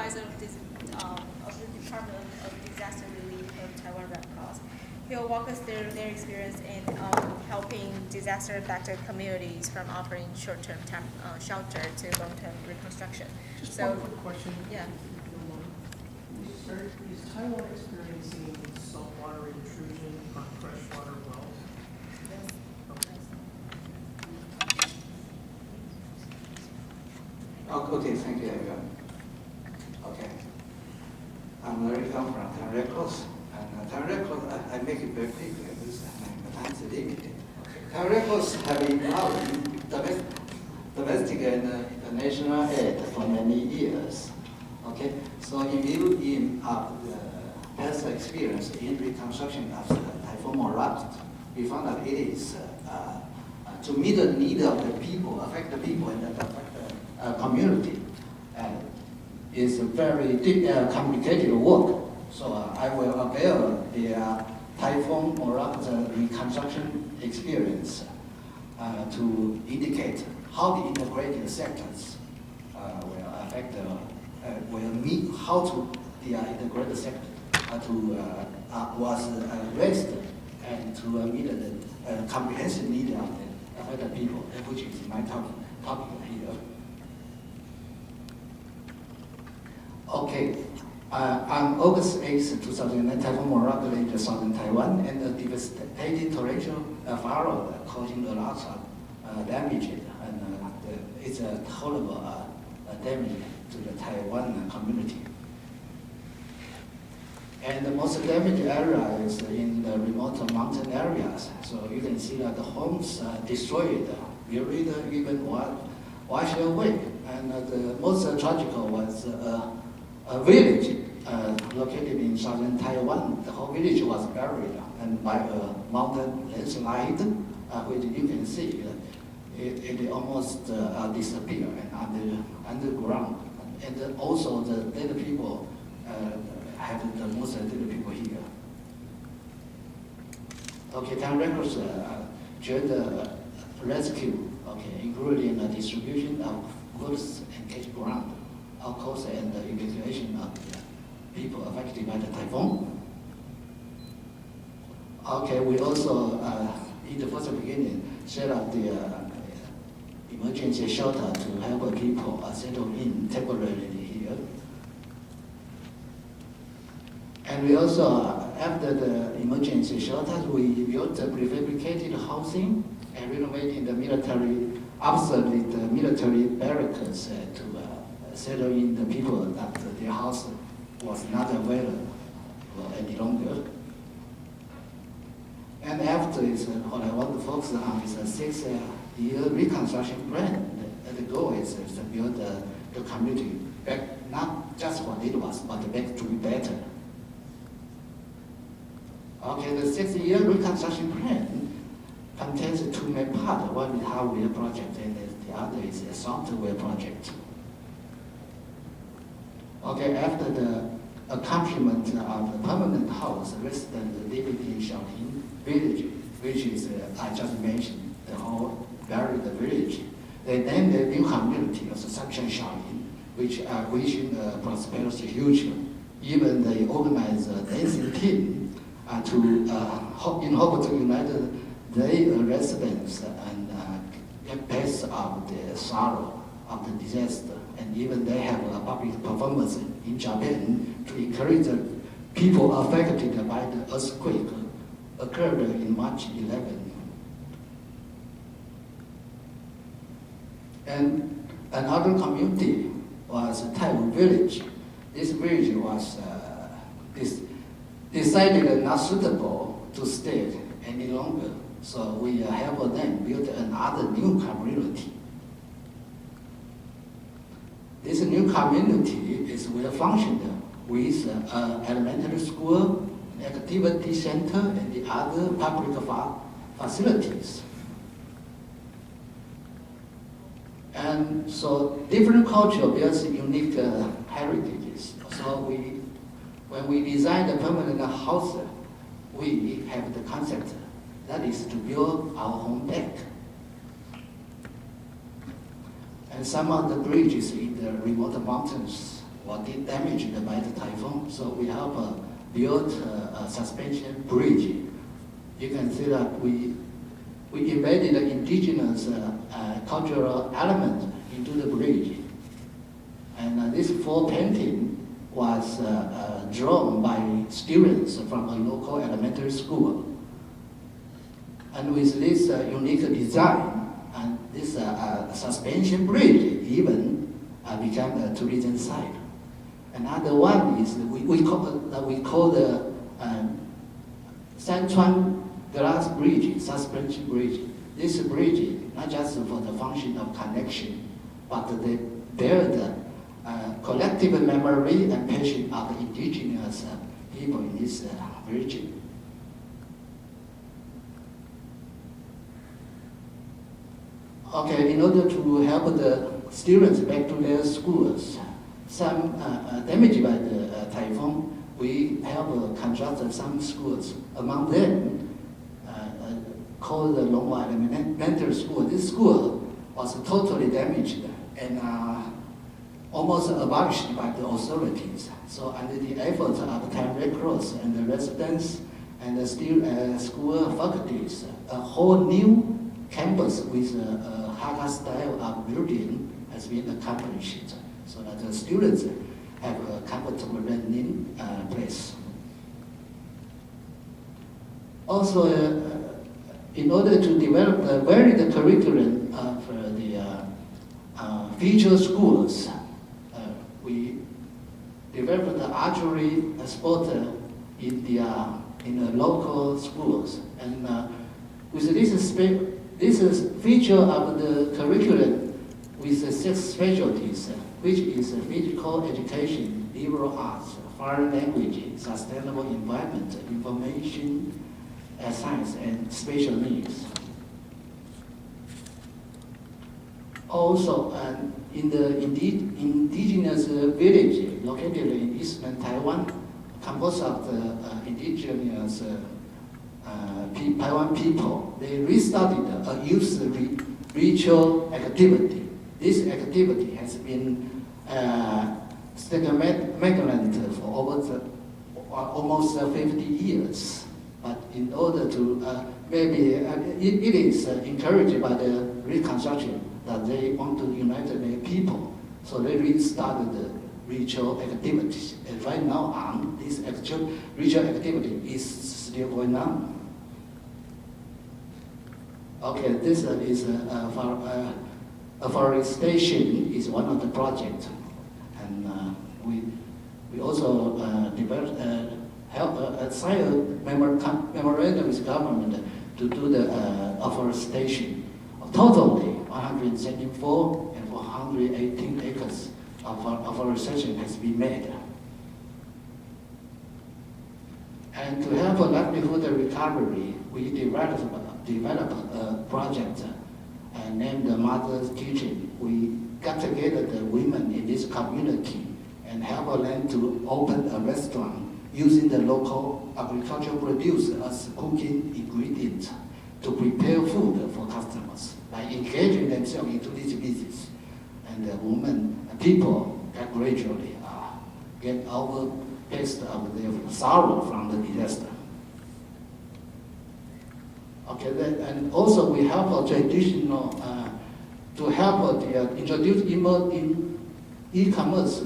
supervisor of the Department of Disaster Relief of Taiwan Red Cross. He'll walk us through their experience in helping disaster-affected communities from offering short-term shelter to long-term reconstruction. Just one quick question. Yeah. Is Taiwan experiencing saltwater intrusion on freshwater wells? Yes. Okay, thank you, everyone. Okay. I'm Larry Kang from Taiwan Red Cross. And Taiwan Red Cross, I make it very quick because my time is limited. Taiwan Red Cross have been involved in domestic and international aid for many years. Okay, so in view of the past experience in reconstruction of the Typhoon Morat, we found that it is to meet the need of the people, affect the people in the community, and it's a very complicated work. So I will avail the Typhoon Morat reconstruction experience to indicate how the integrated sectors will affect will meet how to the integrated sector was raised and to meet the comprehensive need of the affected people, which is my topic here. Okay, on August 8, 2009, Typhoon Morat hit southern Taiwan and the devastating torrential fire causing a lot of damage, and it's a horrible damage to the Taiwan community. And the most damaged area is in the remote mountain areas. So you can see that the homes destroyed, buried, even washed away. And the most tragic was a village located in southern Taiwan. The whole village was buried and by a mountain landslide, which you can see it almost disappeared and underground. And also the dead people have the most dead people here. Okay, Taiwan Red Cross joined the rescue, okay, including the distribution of goods and cash ground, of course, and the evacuation of the people affected by the typhoon. Okay, we also, in the first beginning, set up the emergency shelter to help people settle in temporarily here. And we also, after the emergency shelters, we built the prefabricated housing and renovated the military, obsolete military barracks to settle in the people that their house was not available any longer. And after this, what I want to focus on is a 6-year reconstruction plan. The goal is to build the community back, not just what it was, but back to be better. Okay, the 6-year reconstruction plan contains 2 main parts. One is hardware project, and the other is a software project. Okay, after the accomplishment of the permanent house, resident living in Xiaoling village, which is, I just mentioned, the whole buried village. They named the new community as Section Xiaoling, which are wishing a prosperous future. Even they organized a dancing team in hope to unite the residents and get past of the sorrow of the disaster. And even they have a public performance in Japan to encourage the people affected by the earthquake occurred in March 11. And another community was Taiwan Village. This village was decided not suitable to stay any longer, so we helped them build another new community. This new community is well functioned with elementary school, activity center, and the other public facilities. And so different culture bears unique heritages. So when we design the permanent house, we have the concept that is to build our home back. And some of the bridges in the remote mountains was damaged by the typhoon. So we have built a suspension bridge. You can see that we embedded the indigenous cultural element into the bridge. And this full painting was drawn by students from a local elementary school. And with this unique design, and this suspension bridge even became a tourism site. Another one is we call the Sanchuan glass bridge, suspension bridge. This bridge, not just for the function of connection, but they build collective memory and passion of the indigenous people in this region. Okay, in order to help the students back to their schools, some damaged by the typhoon, we have constructed some schools. Among them, called the Longhua Elementary School. This school was totally damaged and almost abolished by the authorities. So under the efforts of the Red Cross and the residents and the school faculties, a whole new campus with a Hakka style of building has been accomplished, so that the students have a comfortable learning place. Also, in order to develop the varied curriculum of the future schools, we developed the archery sport in the local schools, and with this feature of the curriculum with the 6 specialties, which is physical education, liberal arts, foreign language, sustainable environment, information science, and special needs. Also, in the indigenous village located in eastern Taiwan, composed of the indigenous Taiwan people, they restarted a youth ritual activity. This activity has been stagnant for almost 50 years. But in order to, maybe it is encouraged by the reconstruction that they want to unite their people. So they restarted the ritual activities. And right now this ritual activity is still going on. Okay, this is afforestation is one of the projects. And we also developed sign a memorandum with government to do the afforestation. Totally 174 and 418 acres of afforestation has been made. And to help a livelihood recovery, we developed a project named the Mother's Kitchen. We got together the women in this community and help them to open a restaurant using the local agricultural produce as cooking ingredients to prepare food for customers by engaging themselves into this business. And the women, people that gradually get over taste of their sorrow from the disaster. Okay, and also we help traditional to help introduce e-commerce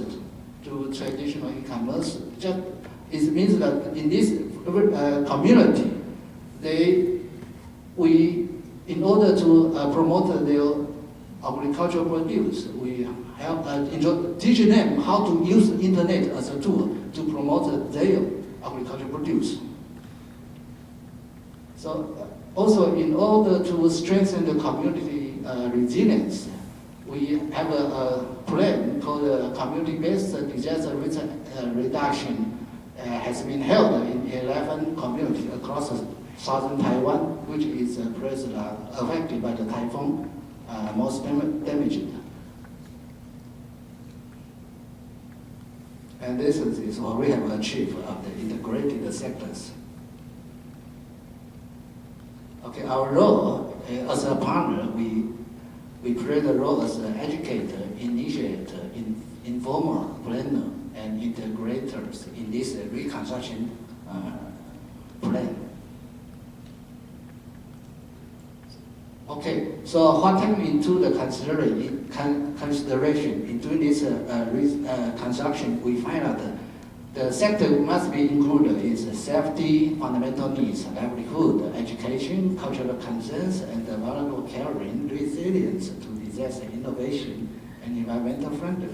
to traditional e-commerce. It means that in this community, in order to promote their agricultural produce, we help teach them how to use the internet as a tool to promote their agricultural produce. So also, in order to strengthen the community resilience, we have a plan called Community-Based Disaster Reduction. Has been held in 11 communities across southern Taiwan, which is affected by the typhoon, most damaged. And this is what we have achieved of the integrated sectors. Okay, our role as a partner, we play the role as an educator, initiator, informal planner and integrators in this reconstruction plan. Okay, so what came into the consideration in doing this reconstruction, we find out that the sector must be included is safety, fundamental needs, livelihood, education, cultural concerns, and the vulnerable caring, resilience to disaster, innovation, and environmental friendly.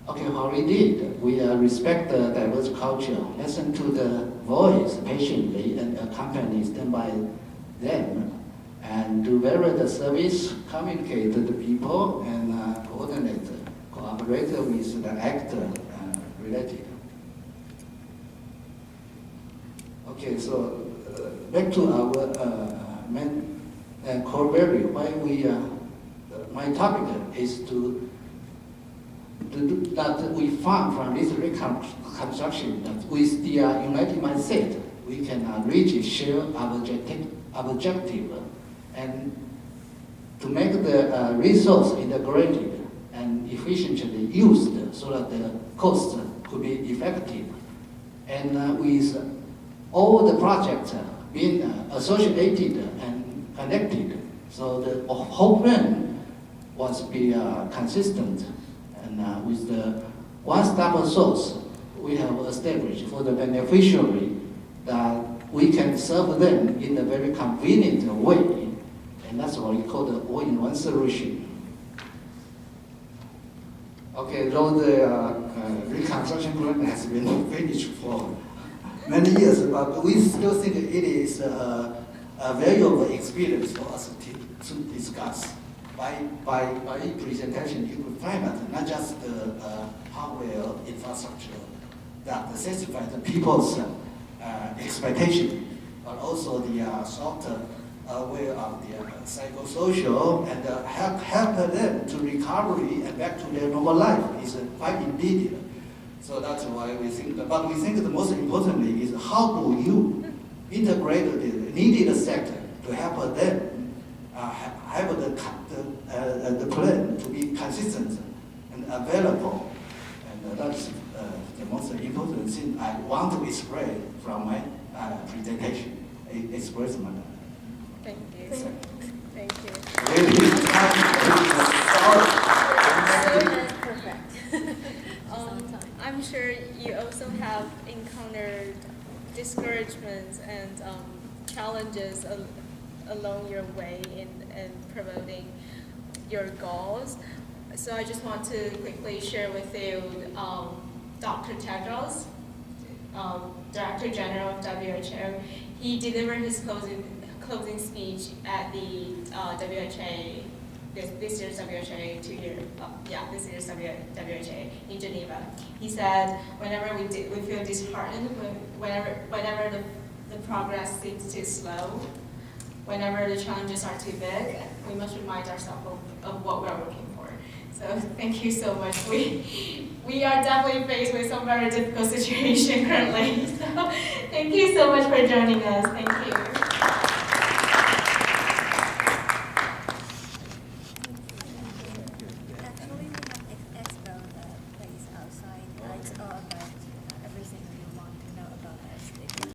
Okay, what we did, we respect the diverse culture, listen to the voice patiently, and accompany them by them, and do various service, communicate to the people, and cooperate with the actor related. Okay, so back to our main core value. Why we my topic is that we found from this reconstruction that with the united mindset we can reach share objective and to make the resource integrated and efficiently used so that the cost could be effective. And with all the projects being associated and connected, so the whole plan was be consistent. And with the one-stop source we have established for the beneficiary that we can serve them in a very convenient way. And that's what we call the all-in-one solution. Okay, though the reconstruction plan has been finished for many years, but we still think it is a valuable experience for us to discuss. By presentation, you could find that not just the hardware infrastructure that satisfies the people's expectation, but also the software of the psychosocial and help them to recovery and back to their normal life is quite needed. So that's why we think, but we think the most importantly is how do you integrate the needed sector to help them have the plan to be consistent and available. And that's the most important thing I want to express from my presentation. Express my. Thank you. Thank you. Really, Perfect. I'm sure you also have encountered discouragements and challenges along your way in promoting your goals. So I just want to quickly share with you Dr. Tedros, Director General of WHO. He delivered his closing speech at the WHO, this year's WHO this year's WHO in Geneva. He said, whenever we feel disheartened, whenever the progress seems too slow, whenever the challenges are too big, we must remind ourselves of what we're working for. So thank you so much. We are definitely faced with some very difficult situation currently. So thank you so much for joining us. Thank you.